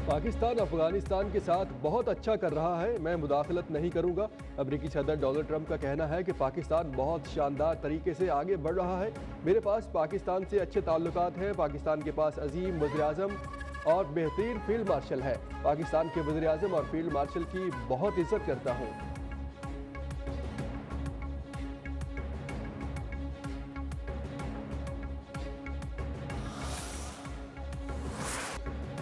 पाकिस्तान अफगानिस्तान के साथ बहुत अच्छा कर रहा है, मैं मुदाखलत नहीं करूंगा। अमेरिकी सदर डोनाल्ड ट्रंप का कहना है कि पाकिस्तान बहुत शानदार तरीके से आगे बढ़ रहा है। मेरे पास पाकिस्तान से अच्छे ताल्लुकात हैं। पाकिस्तान के पास अजीम वज़ीर-ए-आज़म और बेहतरीन फील्ड मार्शल है। पाकिस्तान के वज़ीर-ए-आज़म और फील्ड मार्शल की बहुत इज्जत करता हूँ।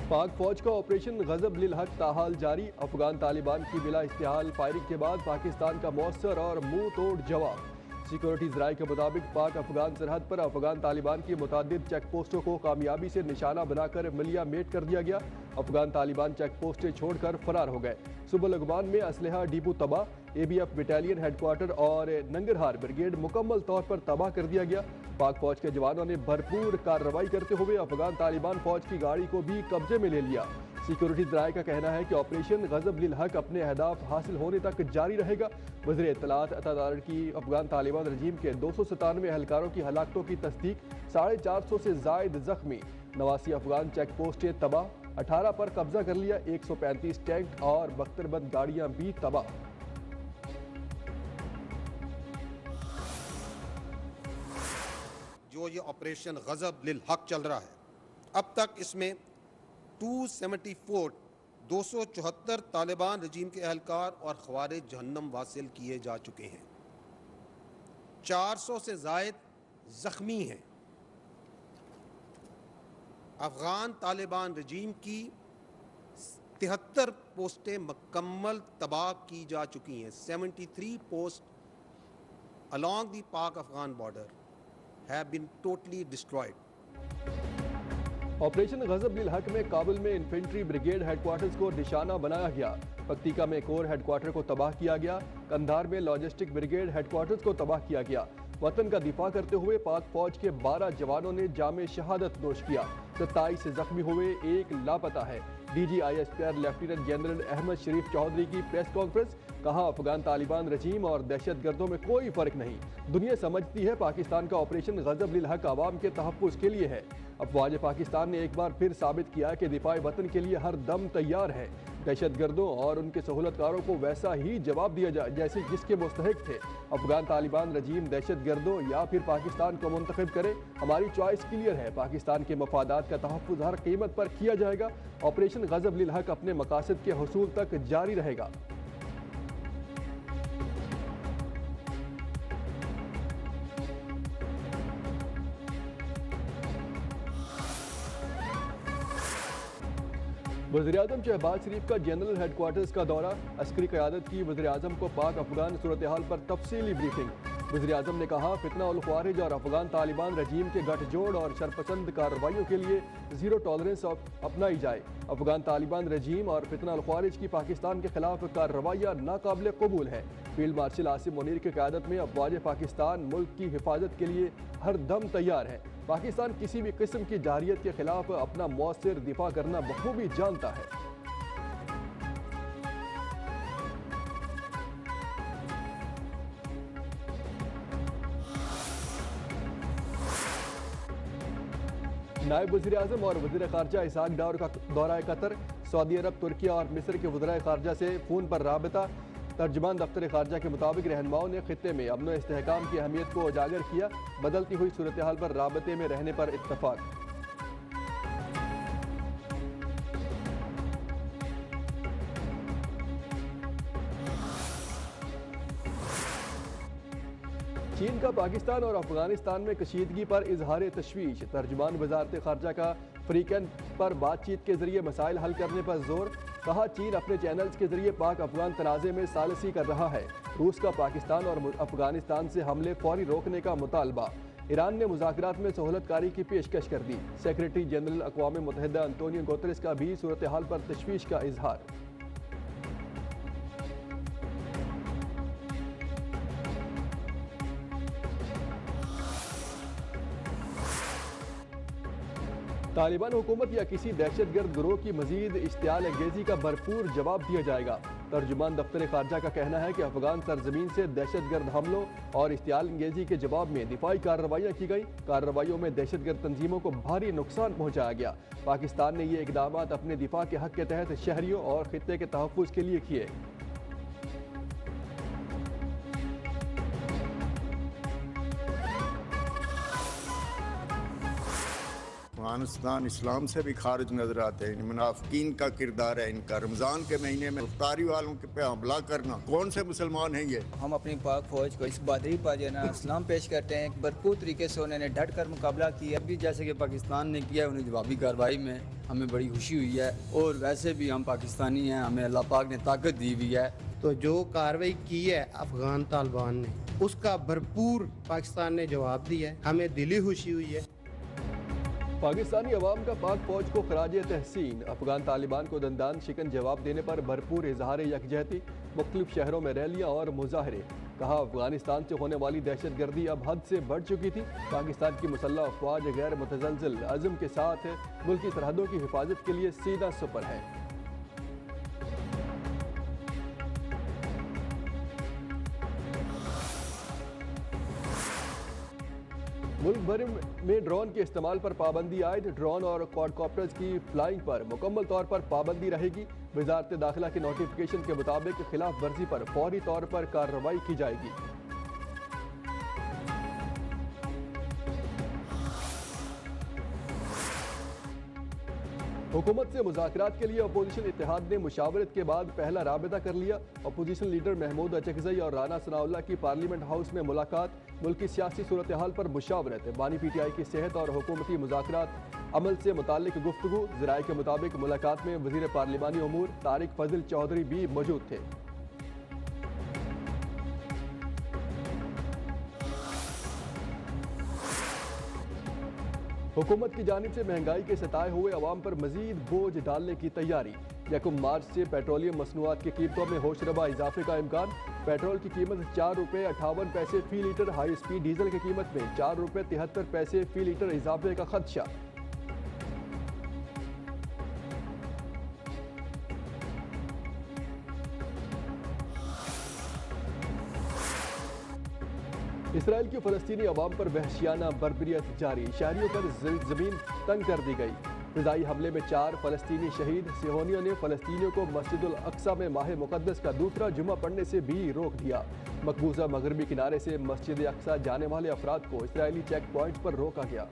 पाक फौज का ऑपरेशन गजब लिल हक ताहाल जारी। अफगान तालिबान की बिला इस्तेहाल फायरिंग के बाद पाकिस्तान का मौसर और मुंह तोड़ जवाब। सिक्योरिटी ज़राए के मुताबिक पाक अफगान सरहद पर अफगान तालिबान की मुतादिद चेक पोस्टों को कामयाबी से निशाना बनाकर मिलिया मेट कर दिया गया। अफगान तालिबान चेक पोस्टें छोड़कर फरार हो गए। सुबह लगबान में असलहा डिपो तबाह, ABF बटालियन हेडक्वार्टर और नंगरहार ब्रिगेड मुकम्मल तौर पर तबाह कर दिया गया। पाक फौज के जवानों ने भरपूर कार्रवाई करते हुए अफगान तालिबान फौज की गाड़ी को भी कब्जे में ले लिया। सिक्योरिटी ज़राए का कहना है कि ऑपरेशन गजब लिल हक अपने अहदाफ हासिल होने तक जारी रहेगा। वज़ीर इत्तलात अतादार की अफगान तालिबान रजीम के 297 एहलकारों की हलाकतों की तस्दीक, 450 से जायद जख्मी, 89 अफगान चेक पोस्टें तबाह, 18 पर कब्जा कर लिया, 135 टैंक और बख्तरबंद गाड़ियां भी तबाह। जो ये ऑपरेशन गजब लिल हक चल रहा है, अब तक इसमें 274 तालिबान रजीम के एहलकार और ख्वारिज जहन्नम वासिल किए जा चुके हैं। 400 से जायद जख्मी हैं। अफगान तालिबान रजीम की 73 पोस्टें मुकम्मल तबाह की जा चुकी हैं। 73 post along the Pak Afghan border have been totally destroyed. Operation गजब लिल हक में काबुल में इन्फेंट्री ब्रिगेड हेडक्वार्टर्स को निशाना बनाया गया। पक्तिका में कोर हेडक्वार्टर को तबाह किया गया। कंधार में लॉजिस्टिक ब्रिगेड हेडक्वार्टर्स को तबाह किया गया। वतन का दिफा करते हुए पाक फौज के 12 जवानों ने जामे शहादत नोश किया। 27 जख्मी हुए, 1 लापता है। DGISPR लेफ्टिनेंट जनरल अहमद शरीफ चौधरी की प्रेस कॉन्फ्रेंस, कहा अफगान तालिबान रजीम और दहशत गर्दों में कोई फर्क नहीं। दुनिया समझती है पाकिस्तान का ऑपरेशन गजब लिल हक आवाम के तहफ़्फ़ुज़ के लिए है। अफवाज पाकिस्तान ने एक बार फिर साबित किया कि दिफाए वतन के लिए हर दम तैयार है। दहशत गर्दों और उनके सहूलतकारों को वैसा ही जवाब दिया जाए जैसे जिसके मुस्तहिक थे। अफगान तालिबान रजीम दहशत गर्दों या फिर पाकिस्तान को मुंतखब करे, हमारी चॉइस क्लियर है। पाकिस्तान के मफादात का तहफ़्फ़ुज़ हर कीमत पर किया जाएगा। ऑपरेशन गजब लिल हक अपने मकासद के हुसूल तक जारी रहेगा। वज़ीर-ए-आज़म शहबाज शरीफ का जनरल हेडक्वार्टर्स का दौरा, अस्करी क़यादत की वज़ीर-ए-आज़म को पाक अफगान सूरत हाल पर तफसीली ब्रीफिंग। वज़ीर-ए-आज़म ने कहा फितना उल ख्वारिज और अफगान तालिबान रजीम के गठजोड़ और शरपसंद कार्रवाइयों के लिए ज़ीरो टॉलरेंस अपनाई जाए। अफगान तालिबान रजीम और फितना उल ख्वारिज की पाकिस्तान के खिलाफ कार्रवाइयाँ नाकाबिल कबूल है। फील्ड मार्शल आसिम मुनीर की क़यादत में अफवाज पाकिस्तान मुल्क की हिफाजत के लिए हर दम तैयार है। पाकिस्तान किसी भी किस्म की जारियत के खिलाफ अपना मौसर दिफा करना बखूबी जानता है। नायब वज़ीर-ए-आज़म और वज़ीर ख़ारजा इसहाक डार का दौरा कतर, सऊदी अरब, तुर्की और मिस्र के वज़ीर ख़ारजा से फ़ोन पर राबता। तर्जुमान दफ्तर ख़ारजा के मुताबिक रहनुमाओं ने खित्ते में अमन व इस्तेहकाम की अहमियत को उजागर किया। बदलती हुई सूरत हाल पर राबते में रहने पर इत्तफ़ाक़। चीन का पाकिस्तान और अफगानिस्तान में कशीदगी पर इजहार तशवीश। तर्जुमान वज़ारत ख़ारजा का फ्रीकन पर बातचीत के जरिए मसाइल हल करने पर जोर, कहा चीन अपने चैनल्स के जरिए पाक अफगान तनाज़े में सालसी कर रहा है। रूस का पाकिस्तान और अफगानिस्तान से हमले फौरी रोकने का मुतालबा। ईरान ने मुज़ाकरात में सहूलतकारी की पेशकश कर दी। सेक्रेटरी जनरल अक़वाम मुत्तहिदा अंतोनियो गुतेरेस का भी सूरत हाल पर तशवीश का इजहार। तालिबान हुकूमत या किसी दहशतगर्द गिरोह की मजीद इश्तियाल अंगेजी का भरपूर जवाब दिया जाएगा। तर्जुमान दफ्तर खारजा का कहना है कि अफगान सरजमीन से दहशतगर्द हमलों और इश्तियाल अंगेजी के जवाब में दिफाई कार्रवाइयाँ की गई। कार्रवाइयों में दहशतगर्द तंजीमों को भारी नुकसान पहुँचाया गया। पाकिस्तान ने ये इकदाम अपने दिफा के हक के तहत शहरियों और खित्ते के तहफ़्फ़ुज़ के लिए किए। अफगानिस्तान इस्लाम से भी खारिज नजर आते हैं। मुनाफिकीन का किरदार है इनका। रमजान के महीने में इफ्तारी वालों के पे हमला करना, कौन से मुसलमान हैं ये? हम अपनी पाक फौज को इस बहादुरी पर जो है ना सलाम पेश करते हैं। भरपूर तरीके से उन्होंने डट कर मुकाबला किया। अभी जैसे कि पाकिस्तान ने किया, उन्हें जवाबी कार्रवाई में हमें बड़ी खुशी हुई है। और वैसे भी हम पाकिस्तानी हैं, हमें अल्लाह पाक ने ताकत दी हुई है। तो जो कार्रवाई की है अफगान तालिबान ने, उसका भरपूर पाकिस्तान ने जवाब दिया है। हमें दिली खुशी हुई है। पाकिस्तानी अवाम का पाक फौज को खराज तहसीन। अफगान तालिबान को दंदान शिकन जवाब देने पर भरपूर इजहार यकजहती। मुख्तलिफ शहरों में रैलियाँ और मुजाहरे। कहा, अफगानिस्तान से होने वाली दहशतगर्दी अब हद से बढ़ चुकी थी। पाकिस्तान की मुसल्लह अफवाज गैर मुतज़लज़िल अज़्म के साथ मुल्की सरहदों की हिफाजत के लिए सीधा सुपर है। मुल्क भर में ड्रोन के इस्तेमाल पर पाबंदी आयद। ड्रोन और क्वाडकॉप्टर्स की फ्लाइंग पर मुकम्मल तौर पर पाबंदी रहेगी। वजारत दाखिला के नोटिफिकेशन के मुताबिक खिलाफ वर्जी पर फौरी तौर पर कार्रवाई की जाएगी। हुकूमत से मुज़ाकरात के लिए अपोजिशन इत्तेहाद ने मुशावरत के बाद पहला राबिता कर लिया। अपोजिशन लीडर महमूद अचकज़ई और राना सनाउल्लाह की पार्लियामेंट हाउस में मुलाकात। मुल्की सियासी सूरत हाल पर मुशावरत। बानी PTI की सेहत और हुकूमती मुज़ाकरात अमल से मुताल्लिक गुफ्तगू। ज़राए के मुताबिक मुलाकात में वज़ीर पार्लिमानी उमूर तारिक फजल चौधरी भी मौजूद थे। हुकूमत की जानिब से महंगाई के सताए हुए अवाम पर मजीद बोझ डालने की तैयारी। 1 मार्च से पेट्रोलियम मसनूआत की कीमतों में होशरबा इजाफे का इम्कान। पेट्रोल की कीमत 4 रुपये 58 पैसे फी लीटर। हाई स्पीड डीजल की कीमत में 4 रुपये 73 पैसे फी लीटर इजाफे का खदशा। इसराइल की फ़लस्तीनी अवाम पर वहशियाना बर्बरियत जारी। शहरियों पर ज़मीन तंग कर दी गई। फ़िज़ाई हमले में 4 फ़लस्तीनी शहीद। सिहोनियों ने फ़लस्तीनियों को मस्जिदुल अक्सा में माह मुक़द्दस का दूसरा जुमा पढ़ने से भी रोक दिया। मकबूजा मगरबी किनारे से मस्जिद अक्सा जाने वाले अफराद को इसराइली चेक पॉइंट पर रोका गया।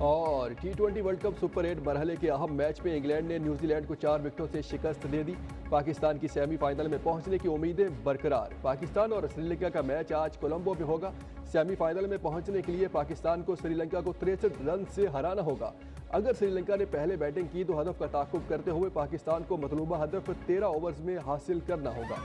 और T20 वर्ल्ड कप सुपर 8 मरहले के अहम मैच में इंग्लैंड ने न्यूजीलैंड को 4 विकेटों से शिकस्त दे दी। पाकिस्तान की सेमीफाइनल में पहुंचने की उम्मीदें बरकरार। पाकिस्तान और श्रीलंका का मैच आज कोलंबो में होगा। सेमीफाइनल में पहुंचने के लिए पाकिस्तान को श्रीलंका को 63 रन से हराना होगा। अगर श्रीलंका ने पहले बैटिंग की तो हदफ का ताक़ुब करते हुए पाकिस्तान को मतलूबा हदफ 13 ओवर्स में हासिल करना होगा।